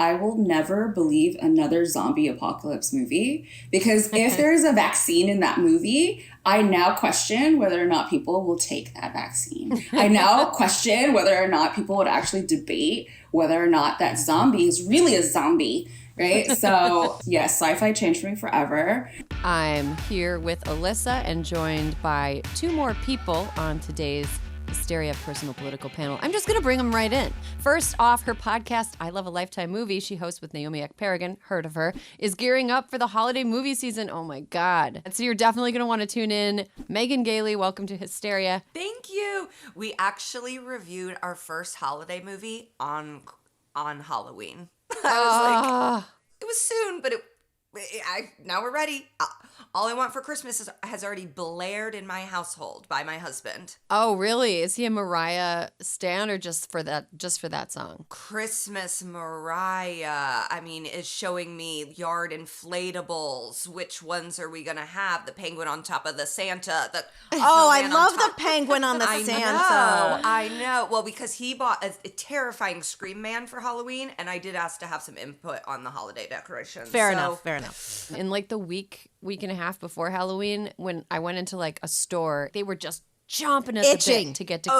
I will never believe another zombie apocalypse movie, because if there's a vaccine in that movie, I now question whether or not people will take that vaccine. I now question whether or not people would actually debate whether or not that zombie is really a zombie, right? So yes, sci-fi changed for me forever. I'm here with Alyssa and joined by two more people on today's Hysteria personal political panel. I'm just going to bring them right in. First off, her podcast, I Love a Lifetime Movie, she hosts with Naomi Ekperigin, heard of her, is gearing up for the holiday movie season. Oh my God. So you're definitely going to want to tune in. Megan Gailey, welcome to Hysteria. Thank you. We actually reviewed our first holiday movie on Halloween. I was like, it was soon, but now we're ready. All I Want for Christmas has already blared in my household by my husband. Oh, really? Is he a Mariah stan or just for that song? Christmas Mariah, is showing me yard inflatables. Which ones are we gonna have? The penguin on top of the Santa. I love the penguin on the Santa. I know. Well, because he bought a terrifying Scream Man for Halloween, and I did ask to have some input on the holiday decorations. Fair enough. In like the week and a half before Halloween, when I went into like a store, they were just chomping at the bit to get to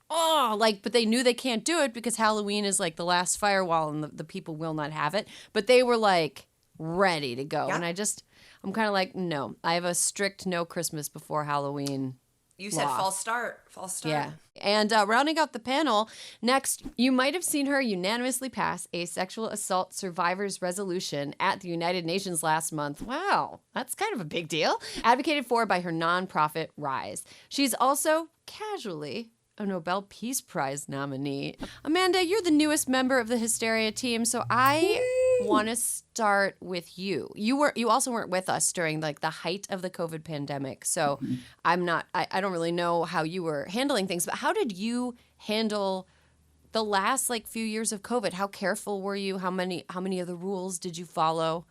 but they knew they can't do it because Halloween is like the last firewall and the people will not have it. But they were like ready to go. Yeah. And I'm kind of like, no, I have a strict no Christmas before Halloween. You said false start. Yeah. And rounding out the panel, next, you might have seen her unanimously pass a sexual assault survivors resolution at the United Nations last month. Wow, that's kind of a big deal. Advocated for by her nonprofit Rise. She's also casually a Nobel Peace Prize nominee. Amanda, you're the newest member of the Hysteria team, so I want to start with you. You also weren't with us during like the height of the COVID pandemic, so I don't really know how you were handling things, but how did you handle the last like few years of COVID? How careful were you? How many of the rules did you follow?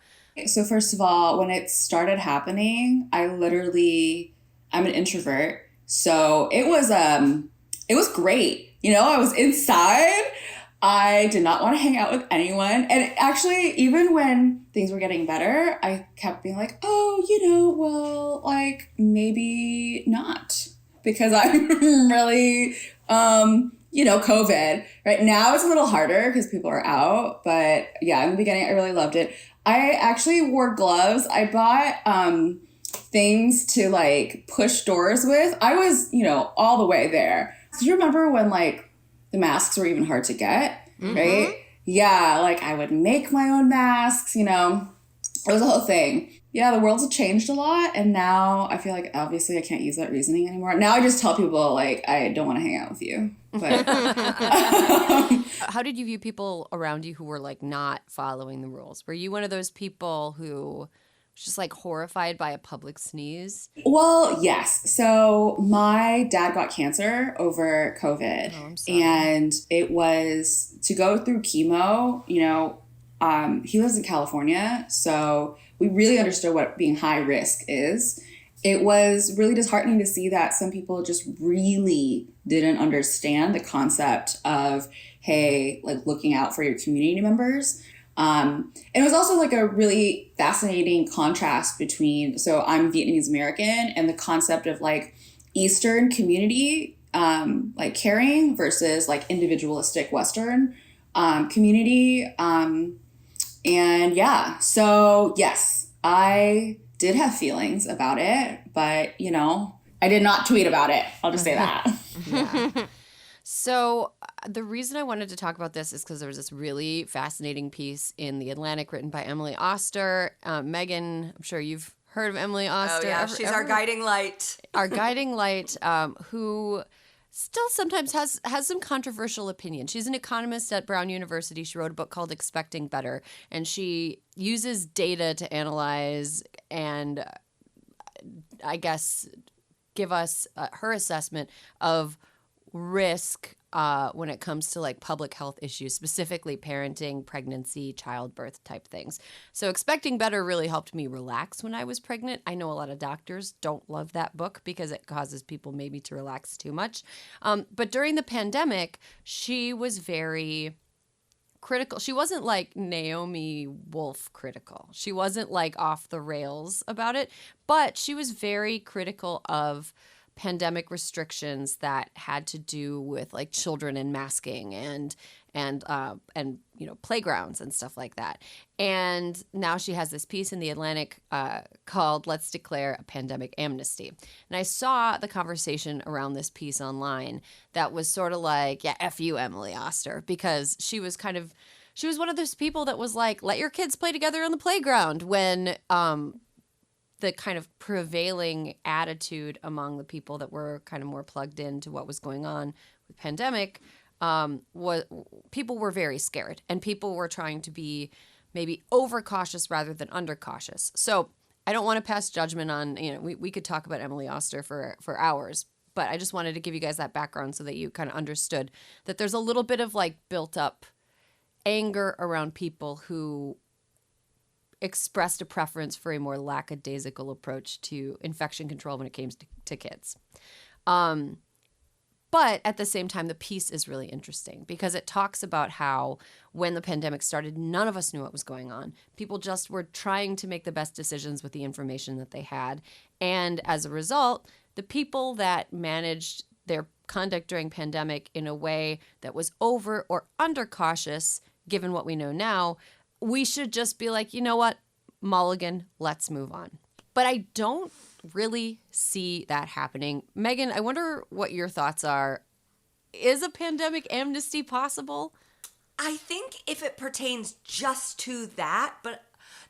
So first of all, when it started happening, I'm an introvert, so it was great. I was inside. I did not want to hang out with anyone. And actually, even when things were getting better, I kept being like, maybe not. Because I'm really, COVID. Right now, it's a little harder because people are out. But yeah, in the beginning, I really loved it. I actually wore gloves. I bought things to like push doors with. I was, all the way there. Do you remember when like the masks were even hard to get, right? Yeah, like I would make my own masks, it was a whole thing. Yeah, the world's changed a lot, and now I feel like obviously I can't use that reasoning anymore. Now I just tell people like I don't want to hang out with you. But how did you view people around you who were like not following the rules? Were you one of those people who just like horrified by a public sneeze? Well, yes. So my dad got cancer over COVID. Oh, I'm sorry. And it was to go through chemo, he lives in California. So we really understood what being high risk is. It was really disheartening to see that some people just really didn't understand the concept of, hey, like looking out for your community members. And it was also like a really fascinating contrast between, so I'm Vietnamese American, and the concept of like Eastern community, like caring versus like individualistic Western, community. And yeah, so yes, I did have feelings about it, but I did not tweet about it. I'll just say that. Yeah. So the reason I wanted to talk about this is because there was this really fascinating piece in The Atlantic written by Emily Oster. Megan, I'm sure you've heard of Emily Oster. Oh, yeah. She's our guiding light. Our guiding light, who still sometimes has some controversial opinions. She's an economist at Brown University. She wrote a book called Expecting Better, and she uses data to analyze and, I guess, give us her assessment of risk when it comes to like public health issues, specifically parenting, pregnancy, childbirth type things. So Expecting Better really helped me relax when I was pregnant. I know a lot of doctors don't love that book because it causes people maybe to relax too much. But during the pandemic, she was very critical. She wasn't like Naomi Wolf critical. She wasn't like off the rails about it, but she was very critical of pandemic restrictions that had to do with like children and masking and playgrounds and stuff like that. And now she has this piece in The Atlantic called "Let's Declare a Pandemic Amnesty." And I saw the conversation around this piece online that was sort of like, yeah, F you, Emily Oster, because she was one of those people that was like, let your kids play together on the playground, when the kind of prevailing attitude among the people that were kind of more plugged into what was going on with pandemic was people were very scared, and people were trying to be maybe overcautious rather than undercautious. So I don't want to pass judgment on, we could talk about Emily Oster for hours, but I just wanted to give you guys that background so that you kind of understood that there's a little bit of like built up anger around people who expressed a preference for a more lackadaisical approach to infection control when it came to kids. But at the same time, the piece is really interesting because it talks about how when the pandemic started, none of us knew what was going on. People just were trying to make the best decisions with the information that they had. And as a result, the people that managed their conduct during pandemic in a way that was over or under cautious, given what we know now, we should just be like, you know what, mulligan, let's move on. But I don't really see that happening. Megan, I wonder what your thoughts are. Is a pandemic amnesty possible? I think if it pertains just to that, but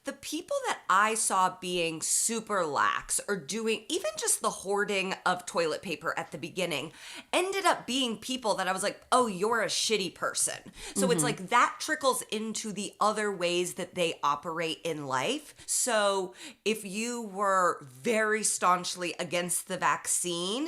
the people that I saw being super lax or doing even just the hoarding of toilet paper at the beginning ended up being people that I was like, oh, you're a shitty person. So it's like that trickles into the other ways that they operate in life. So if you were very staunchly against the vaccine,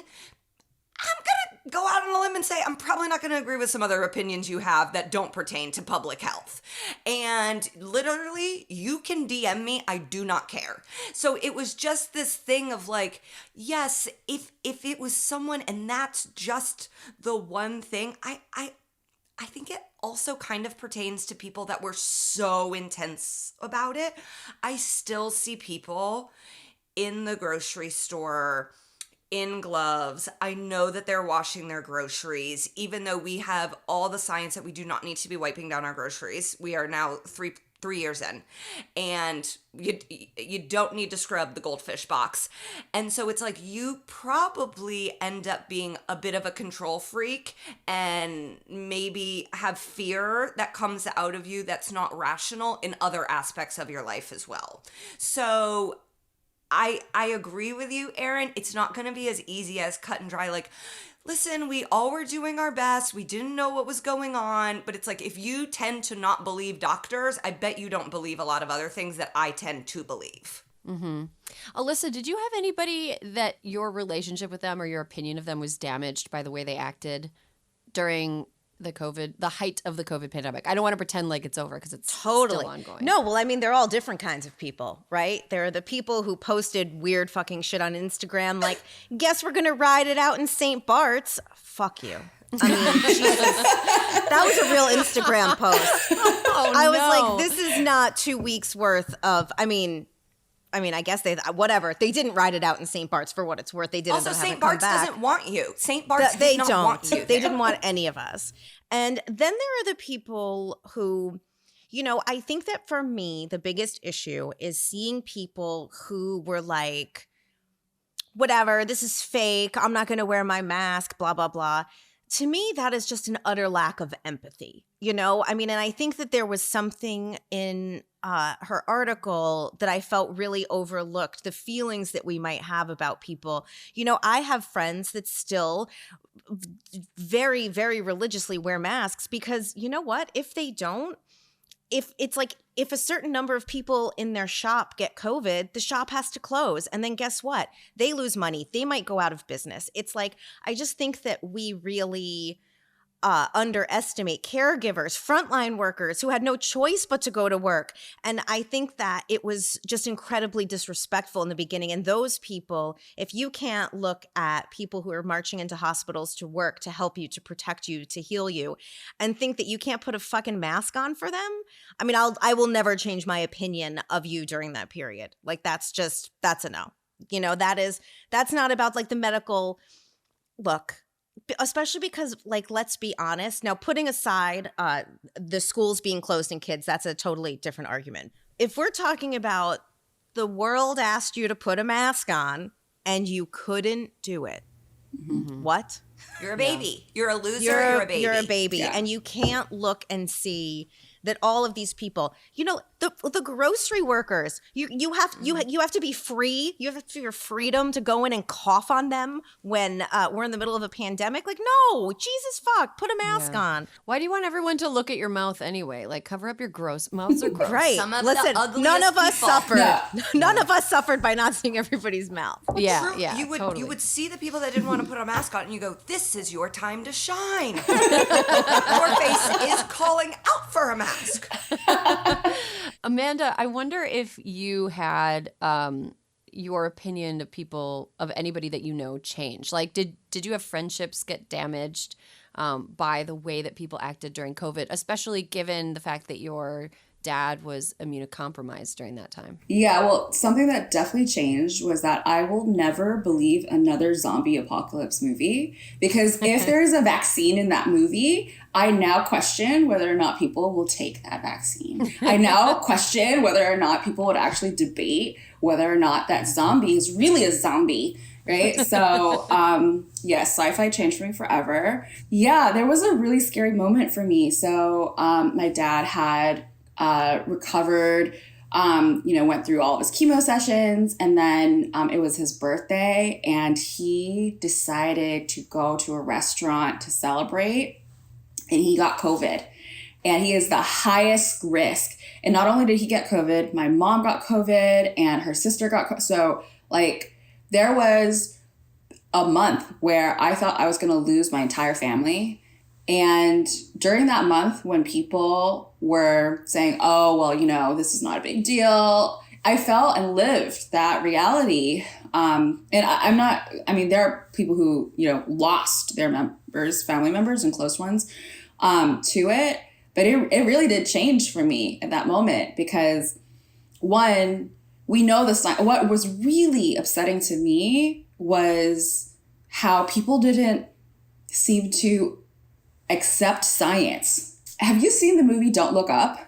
I'm going to go out on a limb and say I'm probably not going to agree with some other opinions you have that don't pertain to public health. And literally, you can DM me. I do not care. So it was just this thing of like, yes, if it was someone and that's just the one thing, I think it also kind of pertains to people that were so intense about it. I still see people in the grocery store in gloves. I know that they're washing their groceries, even though we have all the science that we do not need to be wiping down our groceries. We are now three years in, and you don't need to scrub the goldfish box. And so it's like you probably end up being a bit of a control freak and maybe have fear that comes out of you that's not rational in other aspects of your life as well. So I agree with you, Erin. It's not going to be as easy as cut and dry. Like, listen, we all were doing our best. We didn't know what was going on. But it's like, if you tend to not believe doctors, I bet you don't believe a lot of other things that I tend to believe. Mm-hmm. Alyssa, did you have anybody that your relationship with them or your opinion of them was damaged by the way they acted during the height of the COVID pandemic? I don't want to pretend like it's over because it's totally still ongoing. No, well, I mean, they're all different kinds of people, right? There are the people who posted weird fucking shit on Instagram, like, guess we're going to ride it out in St. Bart's. Fuck you. I mean, Jesus. That was a real Instagram post. I was like, this is not 2 weeks worth of, I mean, I guess whatever. They didn't ride it out in St. Bart's for what it's worth. They didn't. Also, St. Bart's doesn't want you. St. Bart's did not want you. They didn't want any of us. And then there are the people who, I think that for me, the biggest issue is seeing people who were like, whatever, this is fake. I'm not going to wear my mask, blah, blah, blah. To me, that is just an utter lack of empathy, I mean, and I think that there was something in her article that I felt really overlooked, the feelings that we might have about people. I have friends that still very, very religiously wear masks because you know what? If they don't, if a certain number of people in their shop get COVID, the shop has to close. And then guess what? They lose money. They might go out of business. It's like, I just think that we really underestimate caregivers, frontline workers who had no choice but to go to work. And I think that it was just incredibly disrespectful in the beginning. And those people, if you can't look at people who are marching into hospitals to work, to help you, to protect you, to heal you, and think that you can't put a fucking mask on for them, I mean, I will never change my opinion of you during that period. Like, that's a no. You know, that's not about like the medical look. Especially because, like, let's be honest. Now, putting aside the schools being closed and kids, that's a totally different argument. If we're talking about the world asked you to put a mask on and you couldn't do it, what? You're a baby. You're a loser. You're a baby. You're a baby. Yeah. And you can't look and see that all of these people, you know, the grocery workers, you have to be free. You have your freedom to go in and cough on them when we're in the middle of a pandemic. Like, no, Jesus fuck, put a mask on. Why do you want everyone to look at your mouth anyway? Like, cover up your gross mouths are gross. Right. Some of Listen, the ugliest none of us people. suffered. No. None of us suffered by not seeing everybody's mouth. Yeah, True. yeah, You would totally. you would see the people that didn't want to put a mask on, and you go, "This is your time to shine." Your face is calling out for a mask. Amanda, I wonder if you had your opinion of anybody that you know change. Like, did you have friendships get damaged by the way that people acted during COVID, especially given the fact that your dad was immunocompromised during that time? Yeah, well, something that definitely changed was that I will never believe another zombie apocalypse movie, because if there's a vaccine in that movie, I now question whether or not people will take that vaccine. I now question whether or not people would actually debate whether or not that zombie is really a zombie, right? So, yes, sci-fi changed for me forever. Yeah, there was a really scary moment for me. So my dad had recovered, went through all of his chemo sessions, and then it was his birthday, and he decided to go to a restaurant to celebrate, and he got COVID. And he is the highest risk. And not only did he get COVID, my mom got COVID and her sister got COVID. So, like, there was a month where I thought I was going to lose my entire family. And during that month, when people were saying, oh, well, this is not a big deal, I felt and lived that reality. And there are people who, lost their family members and close ones to it. But it really did change for me at that moment, because one, we know what was really upsetting to me was how people didn't seem to accept science. Have you seen the movie Don't Look Up?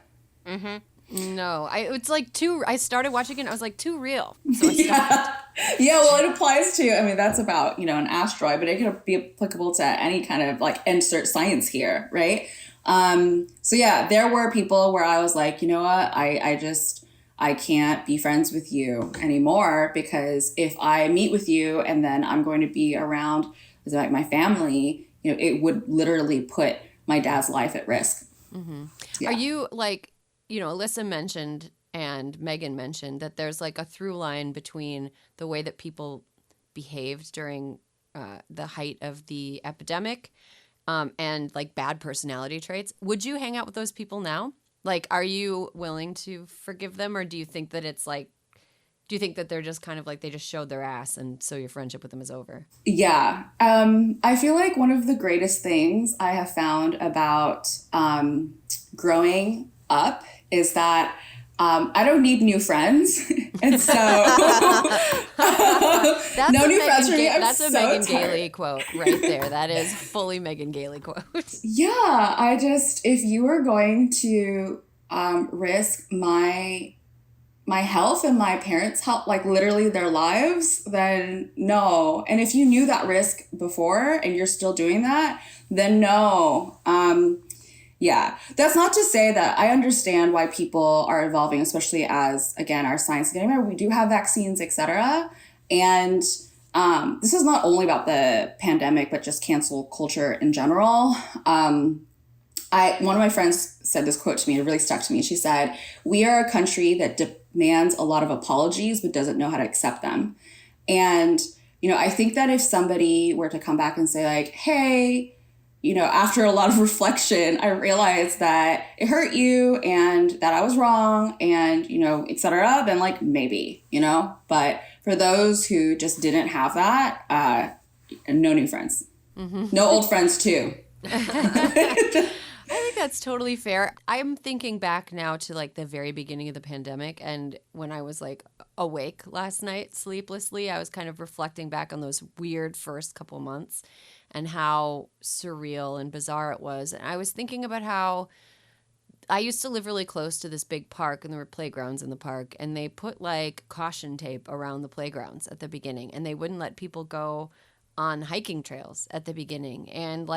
Mm-hmm. No, I started watching it and I was like, too real. So I stopped. Yeah, well, it applies to, that's about, an asteroid, but it could be applicable to any kind of like insert science here, right? So yeah, there were people where I was like, you know what, I can't be friends with you anymore, because if I meet with you and then I'm going to be around like my family, it would literally put my dad's life at risk. Mm-hmm. Yeah. Are you like, Alyssa mentioned and Megan mentioned that there's like a through line between the way that people behaved during the height of the epidemic and like bad personality traits. Would you hang out with those people now? Like, are you willing to forgive them, or do you think that they're just kind of like they just showed their ass and so your friendship with them is over? Yeah. I feel like one of the greatest things I have found about growing up is that I don't need new friends. And so no new friends for me. That's a Megan Gailey quote right there. That is fully Megan Gailey quote. Yeah. If you are going to risk my health and my parents' health, like literally their lives, then no. And if you knew that risk before and you're still doing that, then no. Yeah, that's not to say that I understand why people are evolving, especially as, again, our science is getting better. We do have vaccines, etc. And this is not only about the pandemic, but just cancel culture in general. One of my friends said this quote to me, it really stuck to me. She said, "We are a country that demands a lot of apologies, but doesn't know how to accept them." And, I think that if somebody were to come back and say like, hey, after a lot of reflection, I realized that it hurt you and that I was wrong and, et cetera, then like maybe, but for those who just didn't have that, no new friends, no old friends too. I think that's totally fair. I'm thinking back now to like the very beginning of the pandemic, and when I was like awake last night sleeplessly, I was kind of reflecting back on those weird first couple months and how surreal and bizarre it was. And I was thinking about how I used to live really close to this big park, and there were playgrounds in the park, and they put like caution tape around the playgrounds at the beginning, and they wouldn't let people go on hiking trails at the beginning. And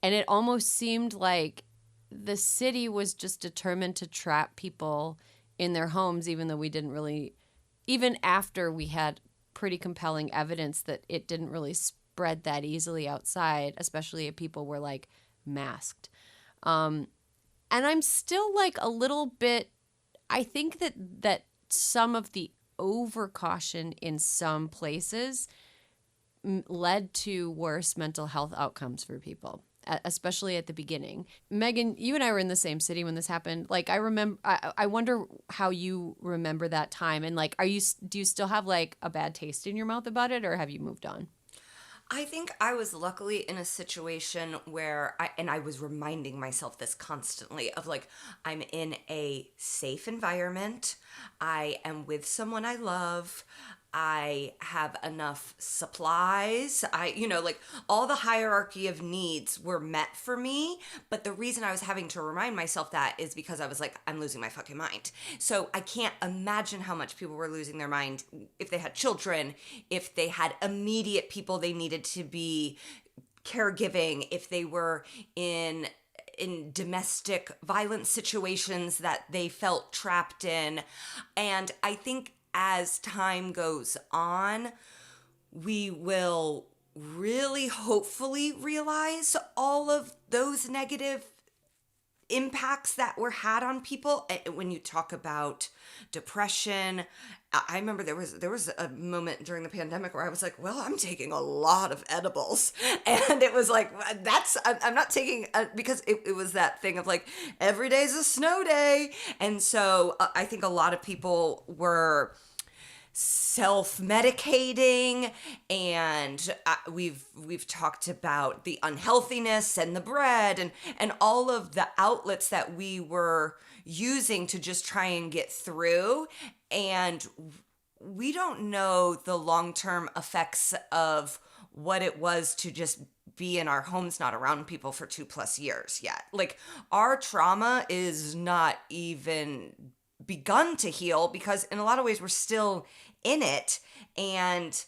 it almost seemed like the city was just determined to trap people in their homes, even though we didn't really, even after we had pretty compelling evidence that it didn't really spread that easily outside, especially if people were like masked. And I'm still like a little bit, I think that some of the overcaution in some places led to worse mental health outcomes for people, especially at the beginning. Megan, you and I were in the same city when this happened. Like, I wonder how you remember that time, and like, do you still have like a bad taste in your mouth about it, or have you moved on? I think I was luckily in a situation where I was reminding myself this constantly of like, I'm in a safe environment. I am with someone I love. I have enough supplies. Like all the hierarchy of needs were met for me. But the reason I was having to remind myself that is because I was like, I'm losing my fucking mind. So I can't imagine how much people were losing their mind if they had children, if they had immediate people they needed to be caregiving, if they were in domestic violence situations that they felt trapped in. And I think as time goes on, we will really hopefully realize all of those negative impacts that were had on people. When you talk about depression, I remember there was a moment during the pandemic where I was like, well, I'm taking a lot of edibles. And it was like, I'm not taking, because it was that thing of like, every day's a snow day. And so I think a lot of people were self-medicating, and we've talked about the unhealthiness and the bread and all of the outlets that we were using to just try and get through, and we don't know the long-term effects of what it was to just be in our homes, not around people for 2+ years yet. Like, our trauma is not even begun to heal, because in a lot of ways we're still in it. And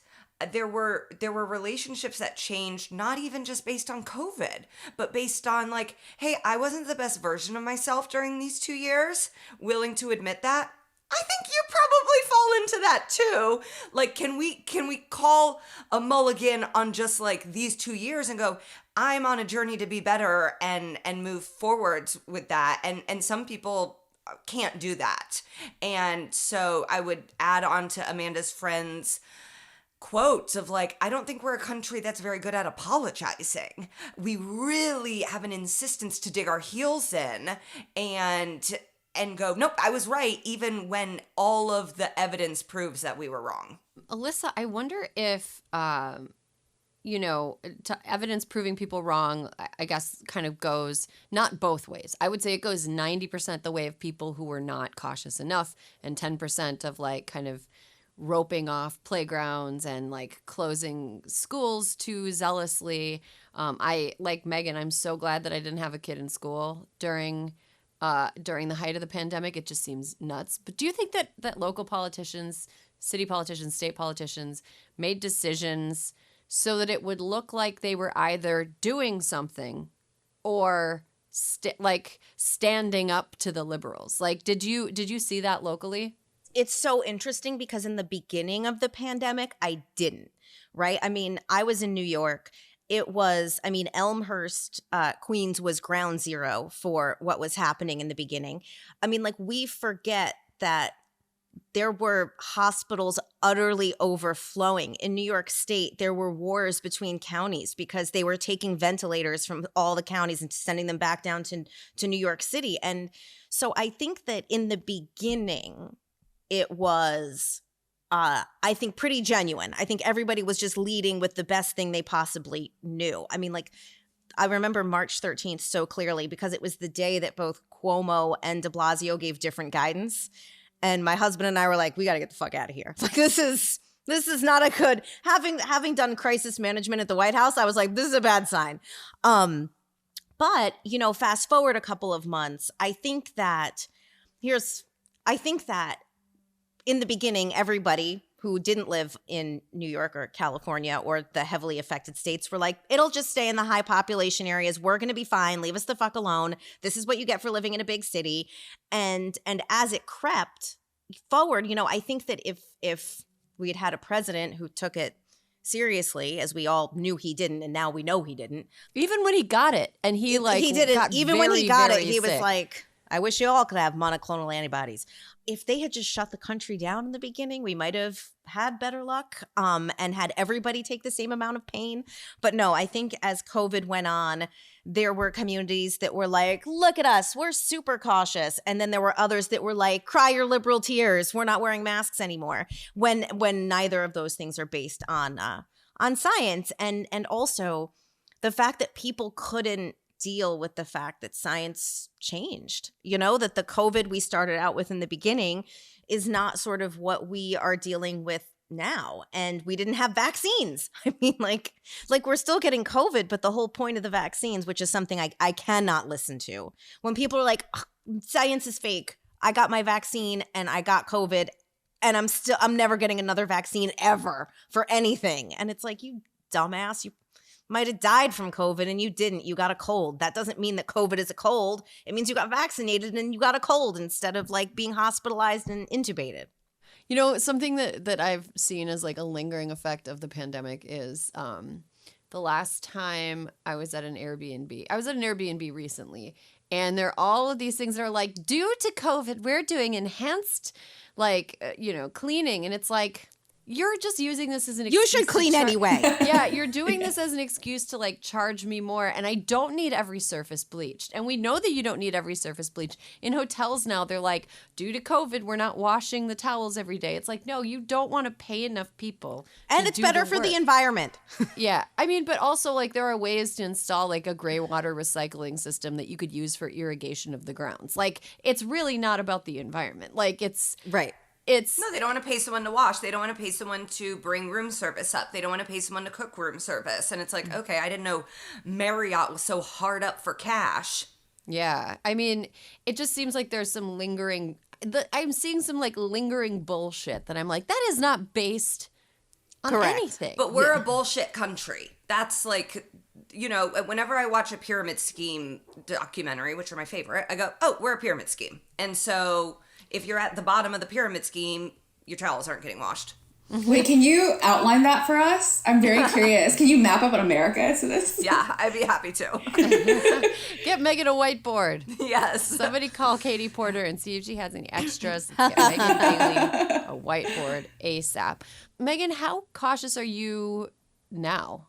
there were relationships that changed, not even just based on COVID, but based on like, hey, I wasn't the best version of myself during these 2 years, willing to admit that. I think you probably fall into that too. Like, can we call a mulligan on just like these 2 years and go, I'm on a journey to be better, and move forwards with that. And some people can't do that. And so I would add on to Amanda's friend's quotes of like, I don't think we're a country that's very good at apologizing. We really have an insistence to dig our heels in and go, nope, I was right, even when all of the evidence proves that we were wrong. Alyssa, I wonder if evidence proving people wrong, I guess, kind of goes not both ways. I would say it goes 90% the way of people who were not cautious enough, and 10% of like kind of roping off playgrounds and like closing schools too zealously. I, like Megan, I'm so glad that I didn't have a kid in school during the height of the pandemic. It just seems nuts. But do you think that local politicians, city politicians, state politicians made decisions so that it would look like they were either doing something or standing up to the liberals? Like, did you see that locally? It's so interesting because in the beginning of the pandemic, I didn't, right? I mean, I was in New York. Elmhurst, Queens was ground zero for what was happening in the beginning. I mean, like, we forget that there were hospitals utterly overflowing. In New York State, there were wars between counties because they were taking ventilators from all the counties and sending them back down to New York City. And so I think that in the beginning, it was, I think, pretty genuine. I think everybody was just leading with the best thing they possibly knew. I mean, like, I remember March 13th so clearly because it was the day that both Cuomo and de Blasio gave different guidance. And my husband and I were like, we got to get the fuck out of here. Like, this is not a good, having done crisis management at the White House, I was like, this is a bad sign. But, you know, fast forward a couple of months, I think that in the beginning, everybody who didn't live in New York or California or the heavily affected states were like, it'll just stay in the high population areas. We're going to be fine. Leave us the fuck alone. This is what you get for living in a big city. And as it crept forward, you know, I think that if we had had a president who took it seriously, as we all knew he didn't, and now we know he didn't. Even when he got it, and he didn't. Even very, when he got it, he sick. was like, I wish you all could have monoclonal antibodies. If they had just shut the country down in the beginning, we might have had better luck and had everybody take the same amount of pain. But no, I think as COVID went on, there were communities that were like, look at us, we're super cautious. And then there were others that were like, cry your liberal tears, we're not wearing masks anymore. When neither of those things are based on science. And also the fact that people couldn't deal with the fact that science changed, you know, that the COVID we started out with in the beginning is not sort of what we are dealing with now. And we didn't have vaccines. I mean, like we're still getting COVID, but the whole point of the vaccines, which is something I cannot listen to, when people are like, science is fake. I got my vaccine and I got COVID and I'm never getting another vaccine ever for anything. And it's like, you dumbass, you might have died from COVID and you didn't. You got a cold. That doesn't mean that COVID is a cold. It means you got vaccinated and you got a cold instead of like being hospitalized and intubated. You know, something that I've seen as like a lingering effect of the pandemic is the last time I was at an Airbnb. I was at an Airbnb recently, and there are all of these things that are like, due to COVID, we're doing enhanced cleaning. And it's like, you're just using this as an excuse. You should clean anyway. Yeah, you're doing this as an excuse to like charge me more. And I don't need every surface bleached. And we know that you don't need every surface bleached. In hotels now, they're like, due to COVID, we're not washing the towels every day. It's like, no, you don't want to pay enough people. And it's better for the environment. Yeah. I mean, but also like there are ways to install like a gray water recycling system that you could use for irrigation of the grounds. Like, it's really not about the environment. Like, it's right. No, they don't want to pay someone to wash. They don't want to pay someone to bring room service up. They don't want to pay someone to cook room service. And it's like, okay, I didn't know Marriott was so hard up for cash. Yeah. I mean, it just seems like there's some lingering, I'm seeing some like lingering bullshit that I'm like, that is not based on anything. But we're a bullshit country. That's like, you know, whenever I watch a pyramid scheme documentary, which are my favorite, I go, oh, we're a pyramid scheme. And so if you're at the bottom of the pyramid scheme, your towels aren't getting washed. Wait, can you outline that for us? I'm very curious. Can you map up America to this? Yeah, I'd be happy to. Get Megan a whiteboard. Yes. Somebody call Katie Porter and see if she has any extras. Get Megan Gailey a whiteboard ASAP. Megan, how cautious are you now?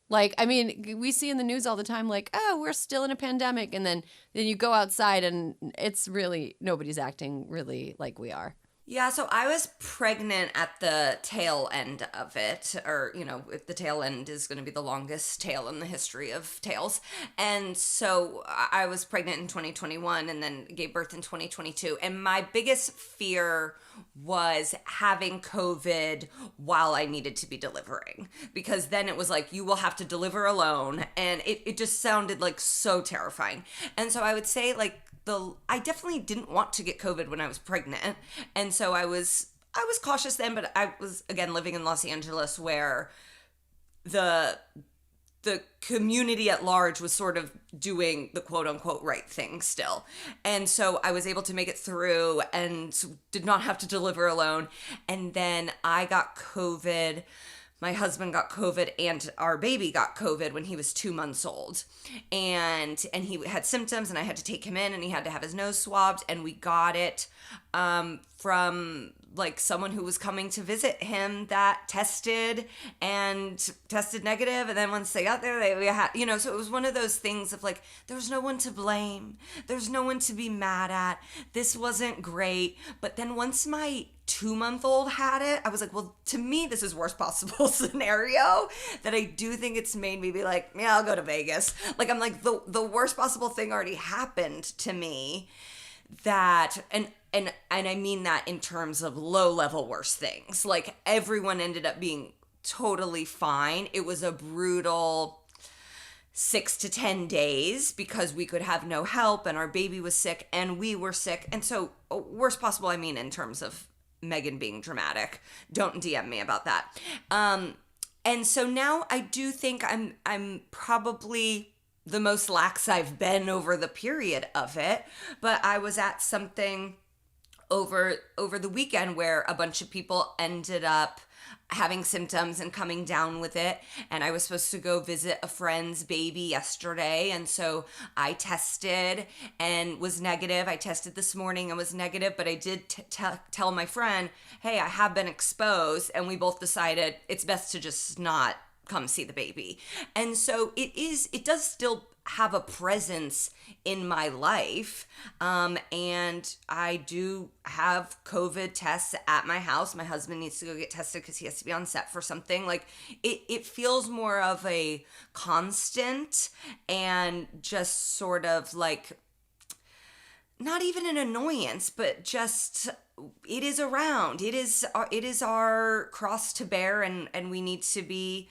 Like, I mean, we see in the news all the time, like, oh, we're still in a pandemic. And then you go outside and it's really, nobody's acting really like we are. Yeah, so I was pregnant at the tail end of it, or, you know, the tail end is going to be the longest tail in the history of tails. And so I was pregnant in 2021 and then gave birth in 2022. And my biggest fear was having COVID while I needed to be delivering, because then it was like, you will have to deliver alone. And it just sounded like so terrifying. And so I would say like, I definitely didn't want to get COVID when I was pregnant. And so I was cautious then, but I was, again, living in Los Angeles where the community at large was sort of doing the quote unquote right thing still. And so I was able to make it through and did not have to deliver alone. And then I got COVID. My husband got COVID and our baby got COVID when he was 2 months old. And he had symptoms and I had to take him in and he had to have his nose swabbed, and we got it from like someone who was coming to visit him that tested negative, and then once they got there, they had, you know, so it was one of those things of like, there's no one to blame, there's no one to be mad at, this wasn't great. But then once my 2-month-old had it, I was like, well, to me, this is worst possible scenario, that I do think it's made me be like, yeah, I'll go to Vegas. Like, I'm like, the worst possible thing already happened to me. That, and I mean that in terms of low level worse things. Like, everyone ended up being totally fine. It was a brutal 6 to 10 days because we could have no help, and our baby was sick and we were sick. And so worst possible, I mean, in terms of Megan being dramatic. Don't DM me about that. And so now I do think I'm probably the most lax I've been over the period of it. But I was at something over the weekend where a bunch of people ended up having symptoms and coming down with it, and I was supposed to go visit a friend's baby yesterday, and so I tested and was negative. I tested this morning and was negative, but I did tell my friend, hey, I have been exposed, and we both decided it's best to just not come see the baby. And so it does still have a presence in my life. And I do have COVID tests at my house. My husband needs to go get tested because he has to be on set for something. Like, it feels more of a constant and just sort of like, not even an annoyance, but just, it is around. It is our cross to bear, and we need to be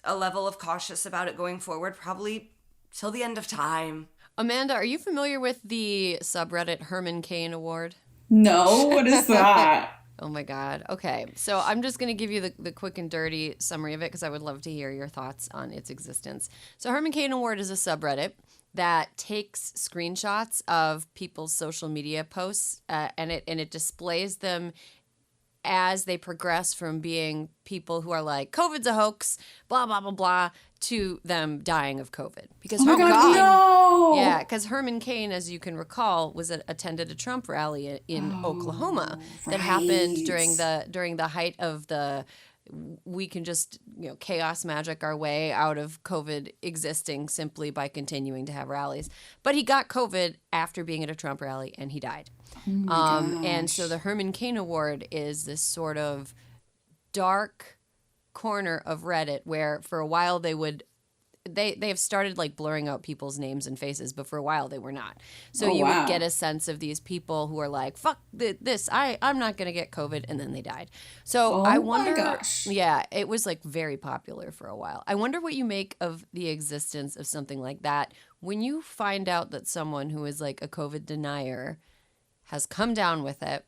a level of cautious about it going forward, probably till the end of time. Amanda, are you familiar with the subreddit Herman Cain Award? No, what is that? Oh my God. Okay. So I'm just going to give you the quick and dirty summary of it because I would love to hear your thoughts on its existence. So Herman Cain Award is a subreddit that takes screenshots of people's social media posts and it displays them as they progress from being people who are like, COVID's a hoax, blah, blah, blah, blah, to them dying of COVID. Because Yeah, because Herman Cain, as you can recall, attended a Trump rally in Oklahoma that happened during the height of the we can just chaos magic our way out of COVID existing simply by continuing to have rallies. But he got COVID after being at a Trump rally and he died. And so the Herman Cain Award is this sort of dark corner of Reddit where for a while they have started like blurring out people's names and faces, but for a while they were not. So would get a sense of these people who are like, fuck this, I'm not going to get COVID, and then they died. So I wonder, my gosh. Yeah, it was like very popular for a while. I wonder what you make of the existence of something like that when you find out that someone who is like a COVID denier has come down with it.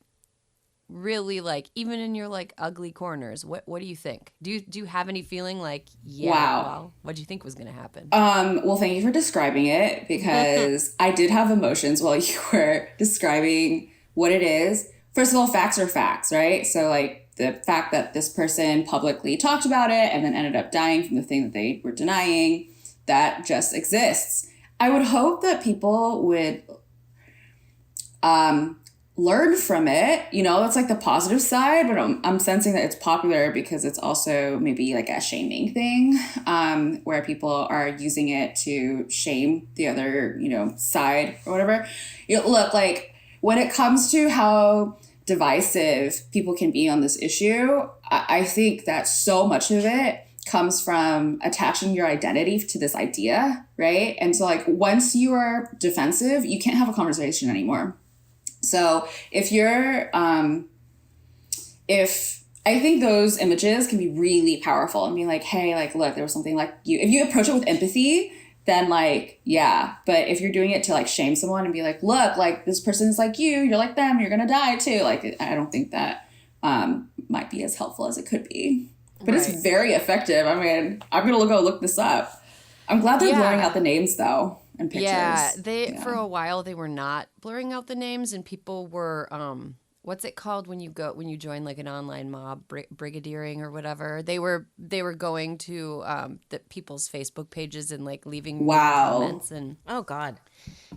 Really, like, even in your like ugly corners, what do you think? Do you have any feeling like, well, what do you think was going to happen? Well, thank you for describing it, because I did have emotions while you were describing what it is. First of all, facts are facts, right? So like the fact that this person publicly talked about it and then ended up dying from the thing that they were denying, that just exists. I would hope that people would learn from it, that's like the positive side, but I'm sensing that it's popular because it's also maybe like a shaming thing, where people are using it to shame the other, side or whatever. Look, like when it comes to how divisive people can be on this issue, I think that so much of it comes from attaching your identity to this idea, right? And so like once you are defensive, you can't have a conversation anymore. So if you're, I think those images can be really powerful and be like, hey, like, look, there was something like you, if you approach it with empathy, then like, yeah. But if you're doing it to like shame someone and be like, look, like this person is like you're like them, you're going to die too. Like, I don't think that, might be as helpful as it could be, but It's very effective. I mean, I'm going to go look this up. I'm glad they're blurring out the names though. And pictures. For a while they were not blurring out the names, and people were what's it called when you join like an online mob, brigadiering or whatever. They were going to the people's Facebook pages and like leaving mean comments and oh god.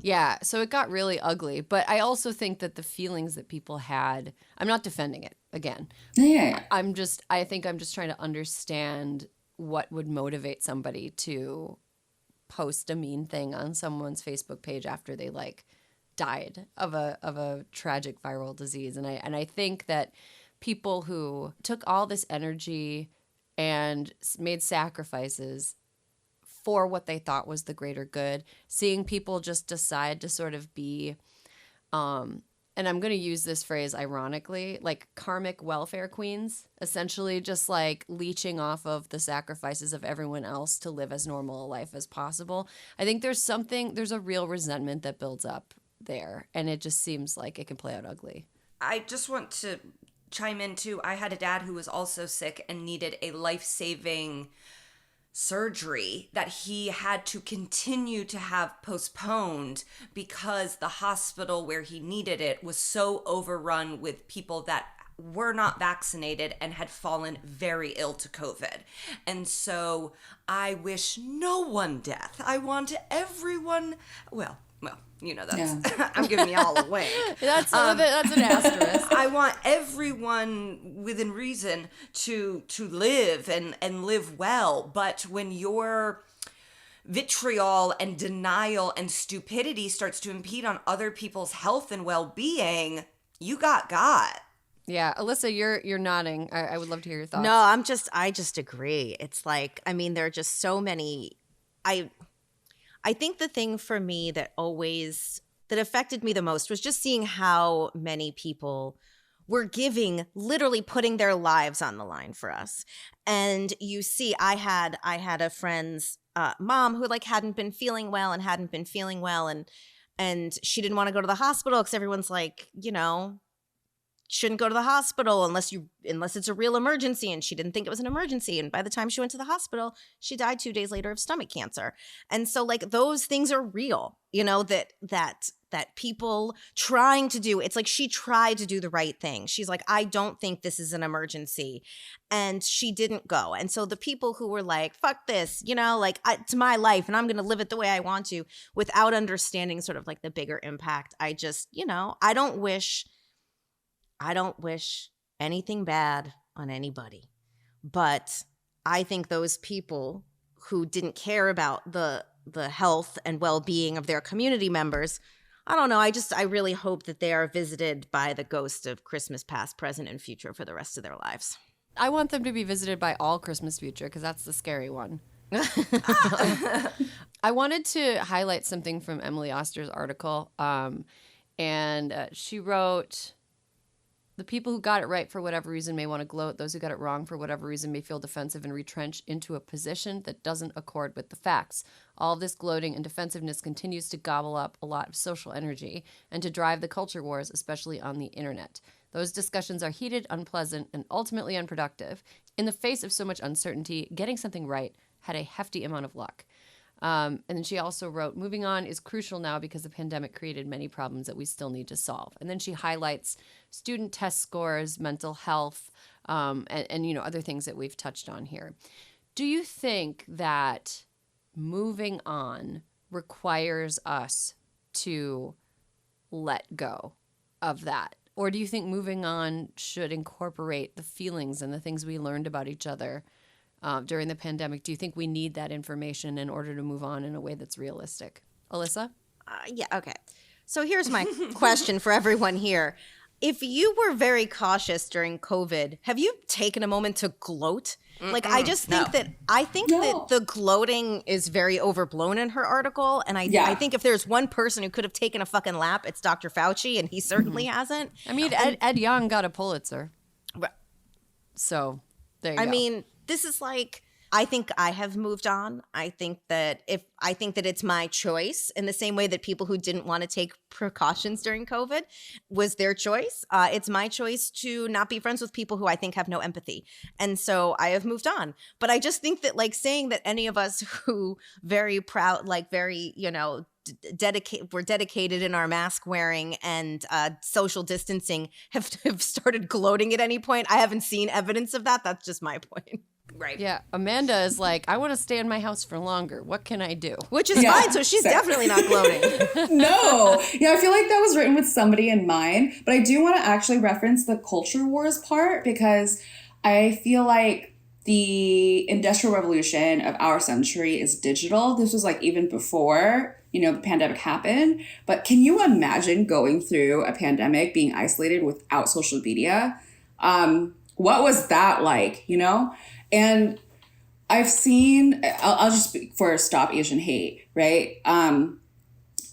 Yeah, so it got really ugly. But I also think that the feelings that people had, I'm not defending it again. Yeah. I think I'm just trying to understand what would motivate somebody to post a mean thing on someone's Facebook page after they like died of a tragic viral disease. And I think that people who took all this energy and made sacrifices for what they thought was the greater good, seeing people just decide to sort of be, and I'm going to use this phrase ironically, like karmic welfare queens, essentially just like leeching off of the sacrifices of everyone else to live as normal a life as possible. I think there's a real resentment that builds up there, and it just seems like it can play out ugly. I just want to chime in too. I had a dad who was also sick and needed a life-saving surgery that he had to continue to have postponed because the hospital where he needed it was so overrun with people that were not vaccinated and had fallen very ill to COVID. And so I wish no one death. I want everyone, well, you know, that's, I'm giving you all away. That's an asterisk. I want everyone within reason to live and live well. But when your vitriol and denial and stupidity starts to impede on other people's health and well-being, you got. Yeah, Alyssa, you're nodding. I would love to hear your thoughts. No, I just agree. It's like, I mean, there are just so many. I think the thing for me that affected me the most was just seeing how many people were literally putting their lives on the line for us. And you see, I had a friend's mom who like hadn't been feeling well, and she didn't want to go to the hospital because everyone's like, you know, shouldn't go to the hospital unless it's a real emergency, and she didn't think it was an emergency, and by the time she went to the hospital she died 2 days later of stomach cancer. And so like those things are real, you know, that people trying to do, it's like she tried to do the right thing. She's like, I don't think this is an emergency, and she didn't go. And so the people who were like, fuck this, you know, like it's my life and I'm gonna live it the way I want to, without understanding sort of like the bigger impact. I just, you know, I don't wish anything bad on anybody, but I think those people who didn't care about the health and well-being of their community members, I don't know, I really hope that they are visited by the ghost of Christmas past, present, and future for the rest of their lives. I want them to be visited by all Christmas future, because that's the scary one. I wanted to highlight something from Emily Oster's article, and she wrote, the people who got it right for whatever reason may want to gloat. Those who got it wrong for whatever reason may feel defensive and retrench into a position that doesn't accord with the facts. All of this gloating and defensiveness continues to gobble up a lot of social energy and to drive the culture wars, especially on the internet. Those discussions are heated, unpleasant, and ultimately unproductive. In the face of so much uncertainty, getting something right had a hefty amount of luck. And then she also wrote, moving on is crucial now because the pandemic created many problems that we still need to solve. And then she highlights student test scores, mental health, and you know, other things that we've touched on here. Do you think that moving on requires us to let go of that? Or do you think moving on should incorporate the feelings and the things we learned about each other during the pandemic? Do you think we need that information in order to move on in a way that's realistic? Alyssa? Yeah, okay. So here's my question for everyone here. If you were very cautious during COVID, have you taken a moment to gloat? Like, I just think that the gloating is very overblown in her article. And I think if there's one person who could have taken a fucking lap, it's Dr. Fauci, and he certainly hasn't. I mean, Ed Young got a Pulitzer. Right. So there you go. I mean, this is like, I think I have moved on. I think that it's my choice, in the same way that people who didn't want to take precautions during COVID was their choice. It's my choice to not be friends with people who I think have no empathy. And so I have moved on. But I just think that, like, saying that any of us who very proud, like very, we're dedicated in our mask wearing and social distancing have started gloating at any point. I haven't seen evidence of that. That's just my point. Right. Yeah. Amanda is like, I want to stay in my house for longer. What can I do? Which is fine. So she's definitely not gloating. No. Yeah, I feel like that was written with somebody in mind. But I do want to actually reference the culture wars part, because I feel like the Industrial Revolution of our century is digital. This was like even before, the pandemic happened. But can you imagine going through a pandemic, being isolated without social media? What was that like, And I've seen, I'll just speak for Stop Asian Hate, right?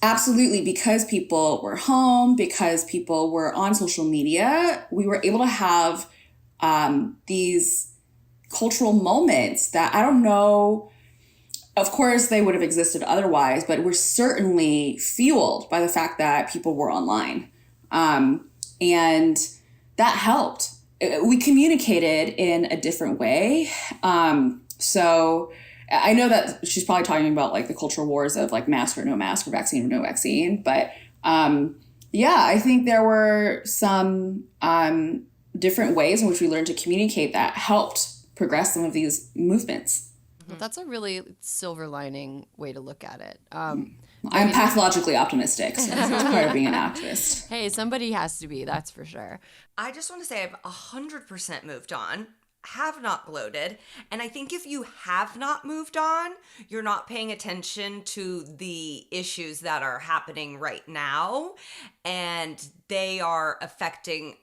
Absolutely, because people were home, because people were on social media, we were able to have these cultural moments that I don't know, of course they would have existed otherwise, but were certainly fueled by the fact that people were online. And that helped. We communicated in a different way. So I know that she's probably talking about like the cultural wars of like mask or no mask, or vaccine or no vaccine. But I think there were some different ways in which we learned to communicate that helped progress some of these movements. Well, that's a really silver lining way to look at it. I'm pathologically optimistic, so that's part of being an activist. Hey, somebody has to be, that's for sure. I just want to say I've 100% moved on, have not gloated. And I think if you have not moved on, you're not paying attention to the issues that are happening right now. And they are affecting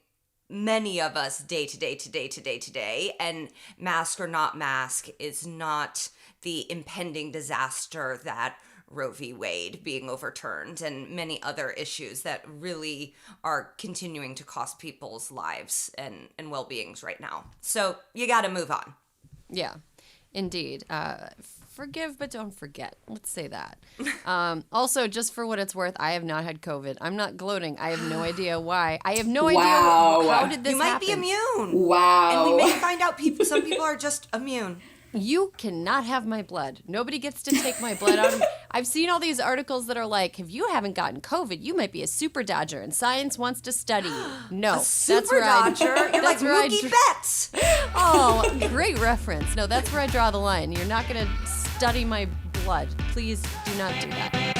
many of us day to day. And mask or not mask is not the impending disaster that Roe v. Wade being overturned and many other issues that really are continuing to cost people's lives and well-beings right now. So you got to move on. Yeah, indeed. Forgive, but don't forget. Let's say that. Also, just for what it's worth, I have not had COVID. I'm not gloating. I have no idea why. I have no idea how did this happen. You might be immune. Wow. And we may find out some people are just immune. You cannot have my blood. Nobody gets to take my blood out of me. I've seen all these articles that are like, if you haven't gotten COVID, you might be a super dodger and science wants to study you. No. Super dodger? You're like Mookie Betts. Oh, great reference. No, that's where I draw the line. You're not going to study my blood. Please do not do that.